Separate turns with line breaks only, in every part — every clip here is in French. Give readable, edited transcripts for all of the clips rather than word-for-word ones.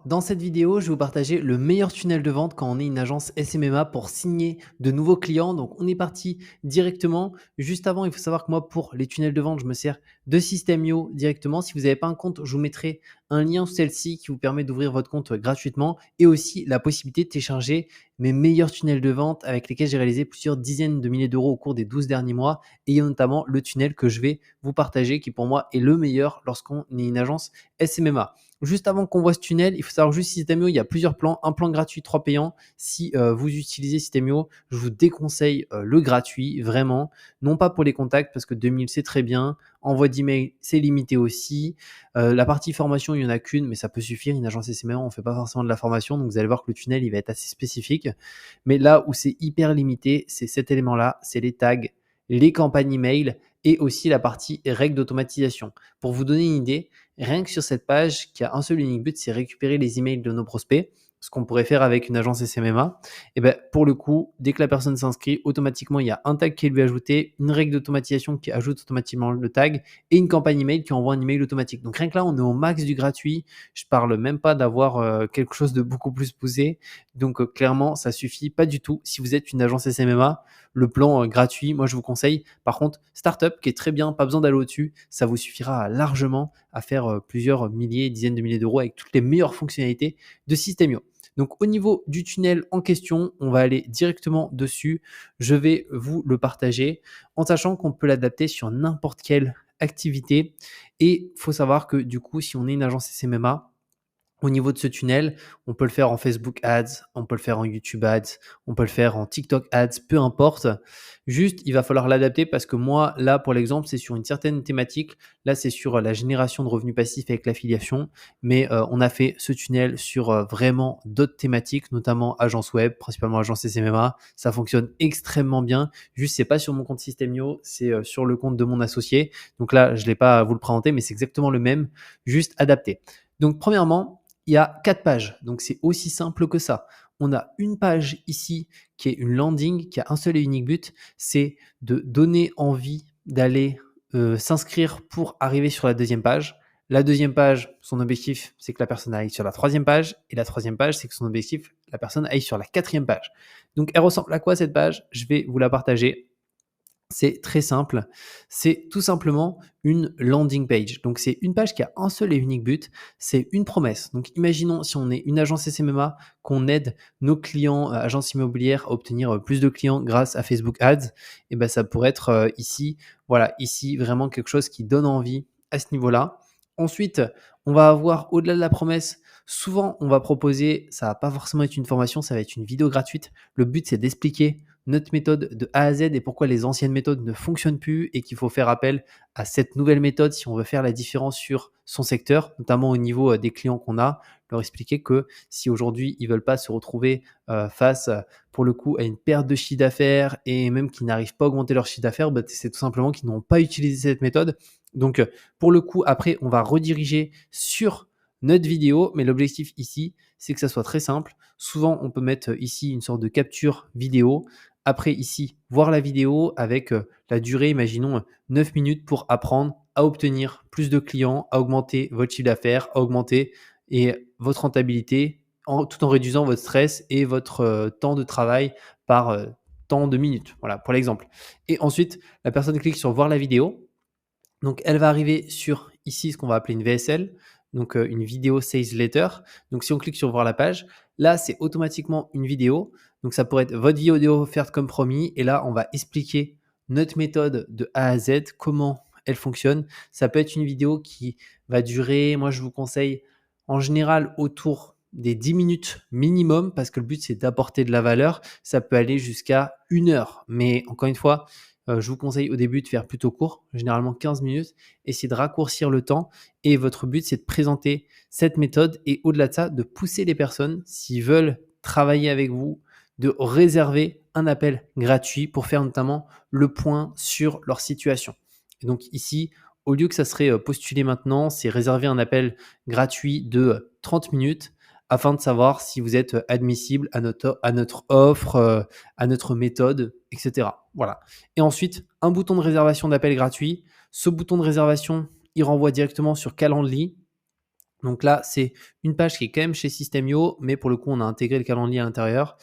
Dans cette vidéo, je vais vous partager le meilleur tunnel de vente quand on est une agence SMMA pour signer de nouveaux clients. Donc, on est parti directement. Juste avant, il faut savoir que moi, pour les tunnels de vente, je me sers de System.io directement. Si vous n'avez pas un compte, je vous mettrai un lien sous celle-ci qui vous permet d'ouvrir votre compte gratuitement et aussi la possibilité de télécharger mes meilleurs tunnels de vente avec lesquels j'ai réalisé plusieurs dizaines de milliers d'euros au cours des 12 derniers mois. Et il y a notamment le tunnel que je vais vous partager qui, pour moi, est le meilleur lorsqu'on est une agence SMMA. Juste avant qu'on voit ce tunnel, il faut savoir juste System.io, il y a plusieurs plans, un plan gratuit, 3 payants. Si vous utilisez System.io, je vous déconseille le gratuit, vraiment. Non pas pour les contacts, parce que 2000 c'est très bien. Envoi d'email, c'est limité aussi. La partie formation, il n'y en a qu'une, mais ça peut suffire. Une agence SMM, on ne fait pas forcément de la formation, donc vous allez voir que le tunnel, il va être assez spécifique. Mais là où c'est hyper limité, c'est cet élément-là, c'est les tags, les campagnes email et aussi la partie règles d'automatisation. Pour vous donner une idée, rien que sur cette page qui a un seul unique but, c'est récupérer les emails de nos prospects, ce qu'on pourrait faire avec une agence SMMA. Et ben, pour le coup, dès que la personne s'inscrit, automatiquement, il y a un tag qui est lui ajouté, une règle d'automatisation qui ajoute automatiquement le tag et une campagne email qui envoie un email automatique. Donc rien que là, on est au max du gratuit. Je parle même pas d'avoir quelque chose de beaucoup plus poussé. Donc clairement, ça suffit pas du tout. Si vous êtes une agence SMMA, le plan gratuit, moi je vous conseille. Par contre, Startup qui est très bien, pas besoin d'aller au-dessus, ça vous suffira largement à faire plusieurs milliers, dizaines de milliers d'euros avec toutes les meilleures fonctionnalités de System.io. Donc au niveau du tunnel en question, on va aller directement dessus. Je vais vous le partager en sachant qu'on peut l'adapter sur n'importe quelle activité. Et il faut savoir que du coup, si on est une agence SMMA, au niveau de ce tunnel, on peut le faire en Facebook Ads, on peut le faire en YouTube Ads, on peut le faire en TikTok Ads, peu importe. Juste, il va falloir l'adapter parce que moi, là, pour l'exemple, c'est sur une certaine thématique. Là, c'est sur la génération de revenus passifs avec l'affiliation. Mais on a fait ce tunnel sur vraiment d'autres thématiques, notamment agence web, principalement agence SMMA. Ça fonctionne extrêmement bien. Juste, c'est pas sur mon compte System.io, c'est sur le compte de mon associé. Donc là, je ne l'ai pas à vous le présenter, mais c'est exactement le même, juste adapté. Donc, premièrement, il y a 4 pages, donc c'est aussi simple que ça. On a une page ici qui est une landing, qui a un seul et unique but, c'est de donner envie d'aller s'inscrire pour arriver sur la deuxième page. La deuxième page, son objectif, c'est que la personne aille sur la troisième page. Et la troisième page, c'est que son objectif, la personne aille sur la quatrième page. Donc, elle ressemble à quoi cette page? Je vais vous la partager. C'est très simple. C'est tout simplement une landing page. Donc, c'est une page qui a un seul et unique but. C'est une promesse. Donc, imaginons si on est une agence SMMA, qu'on aide nos clients, agences immobilières à obtenir plus de clients grâce à Facebook Ads. Et ben, ça pourrait être ici, voilà, ici vraiment quelque chose qui donne envie à ce niveau-là. Ensuite, on va avoir au-delà de la promesse, souvent on va proposer, ça va pas forcément être une formation, ça va être une vidéo gratuite. Le but, c'est d'expliquer notre méthode de A à Z et pourquoi les anciennes méthodes ne fonctionnent plus et qu'il faut faire appel à cette nouvelle méthode si on veut faire la différence sur son secteur, notamment au niveau des clients qu'on a, leur expliquer que si aujourd'hui ils veulent pas se retrouver face pour le coup à une perte de chiffre d'affaires et même qu'ils n'arrivent pas à augmenter leur chiffre d'affaires, bah, c'est tout simplement qu'ils n'ont pas utilisé cette méthode. Donc pour le coup, après, on va rediriger sur notre vidéo, mais l'objectif ici, c'est que ça soit très simple. Souvent, on peut mettre ici une sorte de capture vidéo. Après, ici, voir la vidéo avec la durée, imaginons 9 minutes pour apprendre à obtenir plus de clients, à augmenter votre chiffre d'affaires, à augmenter votre rentabilité tout en réduisant votre stress et votre temps de travail par temps de minutes. Voilà, pour l'exemple. Et ensuite, la personne clique sur voir la vidéo. Donc, elle va arriver sur ici ce qu'on va appeler une VSL, donc une vidéo sales letter. Donc, si on clique sur voir la page, là, c'est automatiquement une vidéo. Donc, ça pourrait être votre vidéo offerte comme promis. Et là, on va expliquer notre méthode de A à Z, comment elle fonctionne. Ça peut être une vidéo qui va durer, moi, je vous conseille en général autour des 10 minutes minimum parce que le but, c'est d'apporter de la valeur. Ça peut aller jusqu'à 1 heure. Mais encore une fois, je vous conseille au début de faire plutôt court, généralement 15 minutes. Essayez de raccourcir le temps et votre but, c'est de présenter cette méthode et au-delà de ça, de pousser les personnes, s'ils veulent travailler avec vous, de réserver un appel gratuit pour faire notamment le point sur leur situation. Et donc ici, au lieu que ça serait postulé maintenant, c'est réserver un appel gratuit de 30 minutes afin de savoir si vous êtes admissible à notre offre, à notre méthode, etc. Voilà. Et ensuite, un bouton de réservation d'appel gratuit. Ce bouton de réservation, il renvoie directement sur Calendly. Donc là, c'est une page qui est quand même chez System.io, mais pour le coup, on a intégré le calendrier à l'intérieur.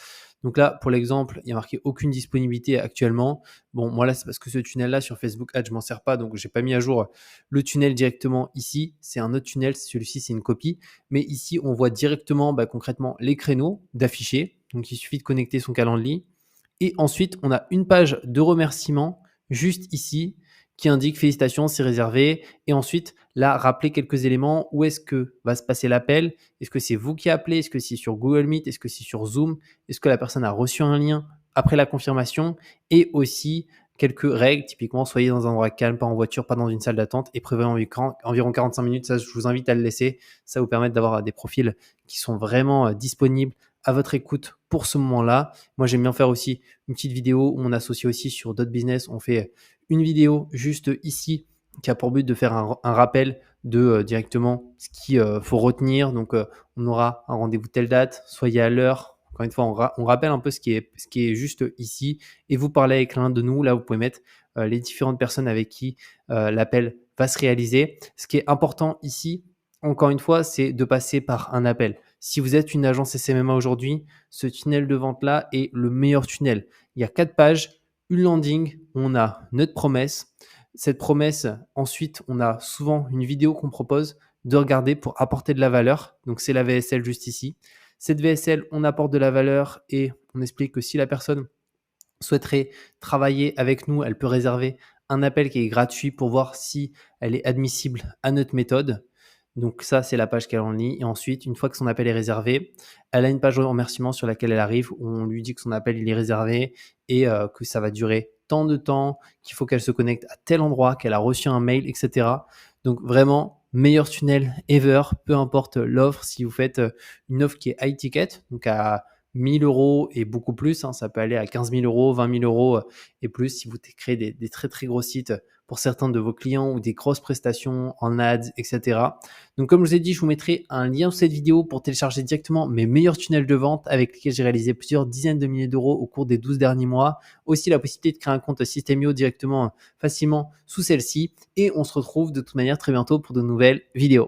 Donc là, pour l'exemple, il y a marqué aucune disponibilité actuellement. Bon, moi là, c'est parce que ce tunnel-là sur Facebook Ads, je m'en sers pas, donc j'ai pas mis à jour le tunnel directement ici. C'est un autre tunnel, celui-ci, c'est une copie. Mais ici, on voit directement, concrètement, les créneaux d'afficher. Donc il suffit de connecter son calendrier. Et ensuite, on a une page de remerciement juste ici qui indique félicitations, c'est réservé. Et ensuite, là, rappeler quelques éléments. Où est-ce que va se passer l'appel? Est-ce que c'est vous qui appelez? Est-ce que c'est sur Google Meet? Est-ce que c'est sur Zoom? Est-ce que la personne a reçu un lien après la confirmation? Et aussi quelques règles, typiquement, soyez dans un endroit calme, pas en voiture, pas dans une salle d'attente et prévoyez environ 45 minutes. Ça, je vous invite à le laisser. Ça vous permet d'avoir des profils qui sont vraiment disponibles à votre écoute pour ce moment-là. Moi, j'aime bien faire aussi une petite vidéo où on associe aussi sur d'autres business. On fait une vidéo juste ici qui a pour but de faire un rappel de directement ce qu'il faut retenir. Donc, on aura un rendez-vous telle date, soyez à l'heure. Encore une fois, on rappelle un peu ce qui est juste ici et vous parlez avec l'un de nous. Là, vous pouvez mettre les différentes personnes avec qui l'appel va se réaliser. Ce qui est important ici, encore une fois, c'est de passer par un appel. Si vous êtes une agence SMMA aujourd'hui, ce tunnel de vente-là est le meilleur tunnel. Il y a 4 pages, une landing, on a notre promesse. Cette promesse, ensuite, on a souvent une vidéo qu'on propose de regarder pour apporter de la valeur. Donc, c'est la VSL juste ici. Cette VSL, on apporte de la valeur et on explique que si la personne souhaiterait travailler avec nous, elle peut réserver un appel qui est gratuit pour voir si elle est admissible à notre méthode. Donc ça, c'est la page qu'elle en ligne. Et ensuite, une fois que son appel est réservé, elle a une page de remerciement sur laquelle elle arrive où on lui dit que son appel il est réservé et que ça va durer tant de temps, qu'il faut qu'elle se connecte à tel endroit, qu'elle a reçu un mail, etc. Donc vraiment, meilleur tunnel ever, peu importe l'offre. Si vous faites une offre qui est high ticket, donc à 1000 euros et beaucoup plus, hein, ça peut aller à 15 000 euros, 20 000 euros et plus si vous créez des très très gros sites pour certains de vos clients ou des grosses prestations en ads, etc. Donc comme je vous ai dit, je vous mettrai un lien sous cette vidéo pour télécharger directement mes meilleurs tunnels de vente avec lesquels j'ai réalisé plusieurs dizaines de milliers d'euros au cours des 12 derniers mois. Aussi la possibilité de créer un compte System.io directement facilement sous celle-ci et on se retrouve de toute manière très bientôt pour de nouvelles vidéos.